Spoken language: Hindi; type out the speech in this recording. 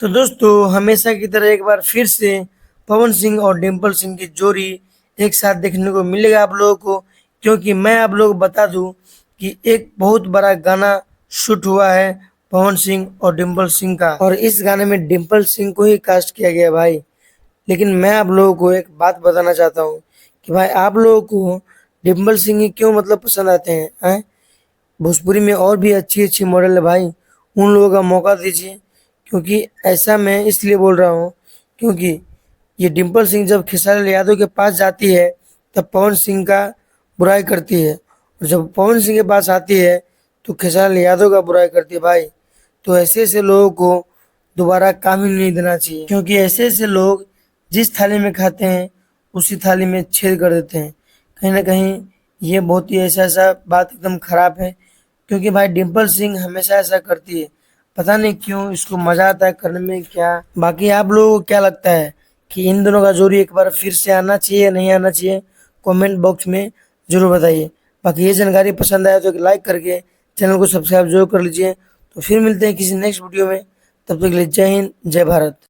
तो दोस्तों हमेशा की तरह एक बार फिर से पवन सिंह और डिम्पल सिंह की जोड़ी एक साथ देखने को मिलेगा आप लोगों को। क्योंकि मैं आप लोगों को बता दूं कि एक बहुत बड़ा गाना शूट हुआ है पवन सिंह और डिम्पल सिंह का, और इस गाने में डिम्पल सिंह को ही कास्ट किया गया है भाई। लेकिन मैं आप लोगों को एक बात बताना चाहता हूँ कि भाई आप लोगों को डिम्पल सिंह ही क्यों पसंद आते हैं? भोजपुरी में और भी अच्छी अच्छी मॉडल है भाई, उन लोगों का मौका दीजिए। क्योंकि ऐसा मैं इसलिए बोल रहा हूँ क्योंकि ये डिम्पल सिंह जब खेसारी यादव के पास जाती है तब पवन सिंह का बुराई करती है, और जब पवन सिंह के पास आती है तो खेसारी यादव का बुराई करती है भाई। तो ऐसे ऐसे लोगों को दोबारा काम ही नहीं देना चाहिए, क्योंकि ऐसे ऐसे लोग जिस थाली में खाते हैं उसी थाली में छेद कर देते हैं। कहीं ना कहीं ये बहुत ही ऐसा ऐसा बात एकदम खराब है, क्योंकि भाई डिम्पल सिंह हमेशा ऐसा करती है। पता नहीं क्यों इसको मजा आता है करने में क्या। बाकी आप लोगों को क्या लगता है कि इन दोनों का जोड़ी एक बार फिर से आना चाहिए या नहीं आना चाहिए? कमेंट बॉक्स में जरूर बताइए। बाकी ये जानकारी पसंद आया तो एक लाइक करके चैनल को सब्सक्राइब जरूर कर लीजिए। तो फिर मिलते हैं किसी नेक्स्ट वीडियो में, तब तक के लिए जय हिंद जय भारत।